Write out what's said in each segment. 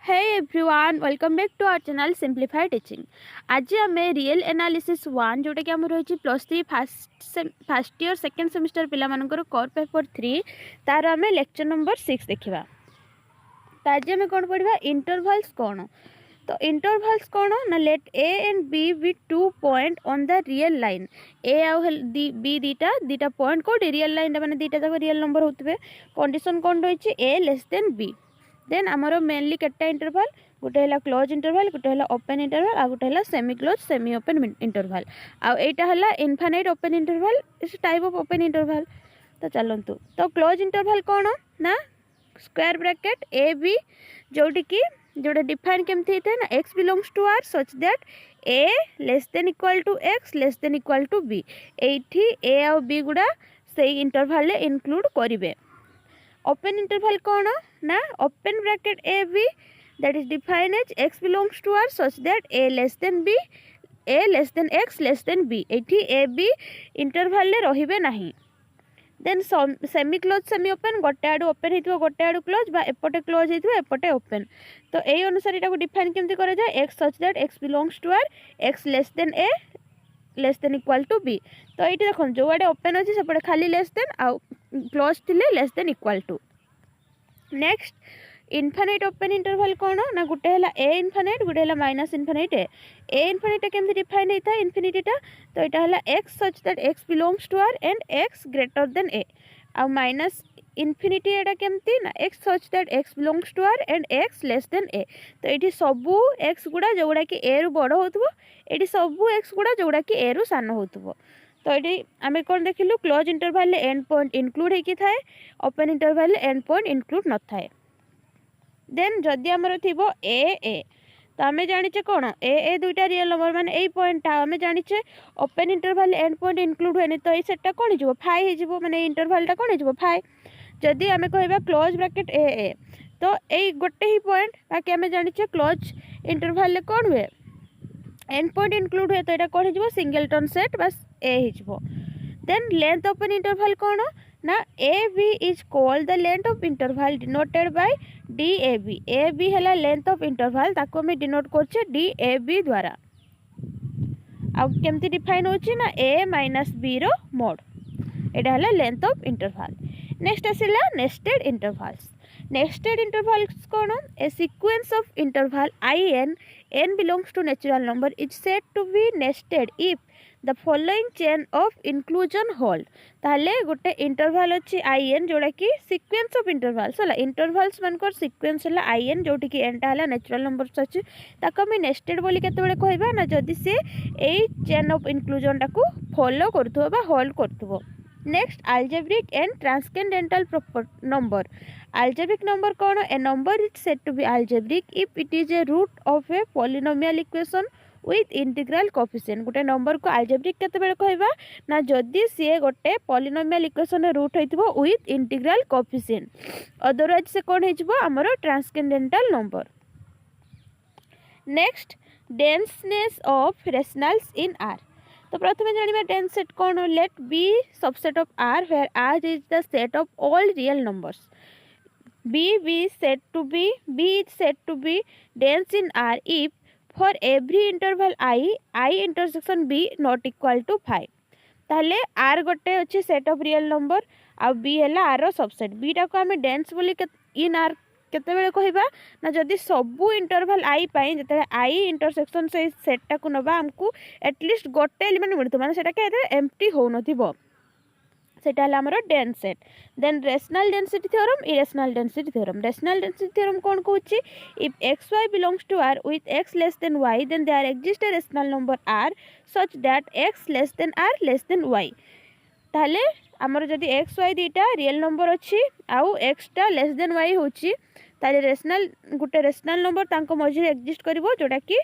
Hey everyone, welcome back to our channel Simplified Teaching. आज आम real analysis 1 जोटा कि आम रही +3 फर्स्ट ईयर सेकेंड सेमिस्टर पिला मानकर कोर पेपर 3 तार आम लेक्चर नंबर 6 देखा। तो आज आम कौन पढ़ा इंटरवल्स कौन। तो इंटरवल्स कौन ना let a and b with 2 point on the real line a आउ बी दीटा पॉइंट कोड रियल लाइन माने दीटा जाक रियल नंबर होते कंडीशन कौन रही a less than b. Then आमर मेनली केटा इंटरवल गोटे है क्लोज इंटरवल गोटे है ओपन इंटरवल आ गोटे है semi close semi open interval आईटा है इनफाइनाइट ओपन इंटरवल इस टाइप ऑफ ओपन इंटरवल। तो चलतु तो क्लोज इंटरवल कौन ना स्क्वायर ब्रैकेट ए बी जोटी की जोटा डिफाइन केमती होता है ना x belongs to R such that A less than equal to x less than equal to b एठी ए आउ बी गुड़ा से इंटरवल इनक्लूड करेंगे। ओपन इंटरवल कौन ना open bracket a B that is defined as X belongs to R such that A less than B A less than X less than B एठी A B interval रहिबे नाही। Then semi close semi open गोटे आड़ू open हो गोटे आड़ू close बा एपटे close हो एपटे ओपन। तो यही अनुसार यहाँ डिफाइन केमती करा जाए X such that x belongs to R X less than A less than equal to B. तो ये देख जो आड़े ओपन अच्छे सेपटे खाली लेस देन आउ क्लोज थिले less than equal to. Next infinite open interval कौन ना गोटे है ए इनफाइनाइट गोटे है माइनस इनफाइनाइट ए इनफाइनाइट केमती डिफाइन होता है इनफिनिटीटा। तो यहाँ है X such that x belongs to R and x greater than a आउ माइनस इनफिनिटी एटा केमती ना x such that x belongs to R and x less than a. तो ये सबू एक्स गुड़ा जोड़ा कि ए रु बड़ हो ये सबू एक्स गुड़ा जोड़ा कि ए रु सान हो। तो ये आम कौन देखिलु close interval end point include होती थाए open interval end point include न थाए। देन जदि आमर थी ए तो आम जाचे कौन ए दुईटा रियल नंबर माने यही पॉइंट आम जाचे open interval end point include हुए तो ये सेटा कौन हो फाइ हो माने इंटरवलटा कौन हो फाइ। जदि आम कह क्लोज ब्रैकेट ए तो यही गोटे ही पॉइंट बाकी आम जाचे क्लोज इंटरवल कौन हुए एंड पॉइंट इनक्लूड हुए तो यहाँ कौन हो सिंगलटन सेट बस ए हो। देन लेंथ ओपन इंटरवल कौन ना A B is called the length of interval denoted by D A B है लेंथ ऑफ इंटरवल ताको हम डिनोट करछे डी ए बी द्वारा। आउ केमती डिफाइन होची ना ए माइनस बी रो मोड एटा है लेंथ ऑफ इंटरवल। नेक्स्ट आसिला नेस्टेड इंटरवल्स। नेस्टेड इंटरवल्स कौन a sequence of interval I n belongs to natural number is said to be nested if the following chain of inclusion hold. ताले गोटे interval अच्छी I n जोड़ा कि sequence of intervals है intervals मानकर sequence है I N जोटी कि एनटा है नेचुरल नंबर्स अच्छी ताको आम नेस्टेड बोली केतेबेले कहबा ना जदि से ए चेन ऑफ इंक्लूजन टाको फॉलो करथुबो बा होल्ड करथुबो। Next algebraic and transcendental number. Algebraic number कौन a number is said to be algebraic if it is a root of a polynomial equation with integral coefficient. गोटे number को algebraic केतेबेले कहबा ना जदि सी गोटे polynomial equation रूट होइतिबो with integral coefficient अदरवाइज से कौन होइतिबो हमरो transcendental number। Next denseness of rationals in R। तो प्रथम जानिबा डेंस सेट कौन let B subset of R where R is the set of all real numbers B is set to be dense in R if for every interval I intersection B not equal to 5। ताहले आर गोटे अच्छे set of real number आ बी है R रो subset बीटा को आम डेंस बोली इन आर केतेबेले कहबा ना जदि सबू इंटरवल आई पाई जते आई इंटरसेक्शन से सेटटा को नबा हमकू एटलिस्ट गोटे एलिमेंट मिलतो माने सेटा के एम्प्टी हो नथिबो सेटा हला हमर dense set. Then rational density theorem irrational density theorem. Rational density theorem कौन कहूची if x y belongs to R with x less than y then there exist a rational number r such that x less than r less than y. ताहले हमर जदि x y दीटा real number अच्छी आउ एक्सटा less than Y होची ताले rational गोटे rational number तांको मझे एक्जिस्ट करिवो जोटा कि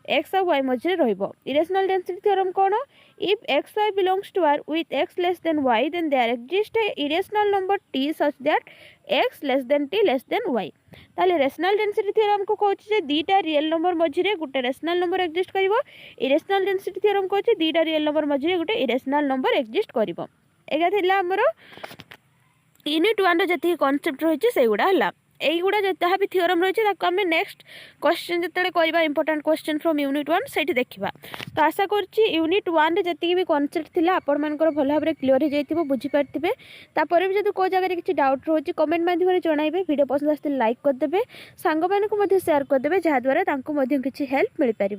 एक्स और वाई मझे रहिबो। इरेशनल डेंसिटी थ्योरम कौन if x y belongs to R with x less than y then there exist a irrational number t such that x less than t less than y. ताले rational density theorem को कहूची जे दीटा real number मझे गोटे rational number exist करिवो। Irrational density theorem कहूची दीटा रियल नंबर मझे गोटे इरेशनल नंबर एक्जिस्ट करिवो। एगा थिला हमरो यूनिट 1 रो जति कांसेप्ट रहिची सेगुडा हला। এইগুଡ଼ା जहाँ भी थियोरम रही है आम नेक्स्ट क्वेश्चन जिते करवा इंपोर्टाट क्वेश्चन फ्रॉम यूनिट 1 से देखा। तो आशा करुँच यूनिट 1 रे जी भी कॉन्सेप्ट थिला आपण मानकर भल भाव क्लीयर हो जाइए बुझीपारे। तापर भी जब कोई जगह किसी डाउट रोचे कमेंट माध्यम जनइबे। वीडियो पसंद आसते लाइक करदे सांग मानक सेयार करदे जहाँद्वारा किसी हेल्प मिल पार।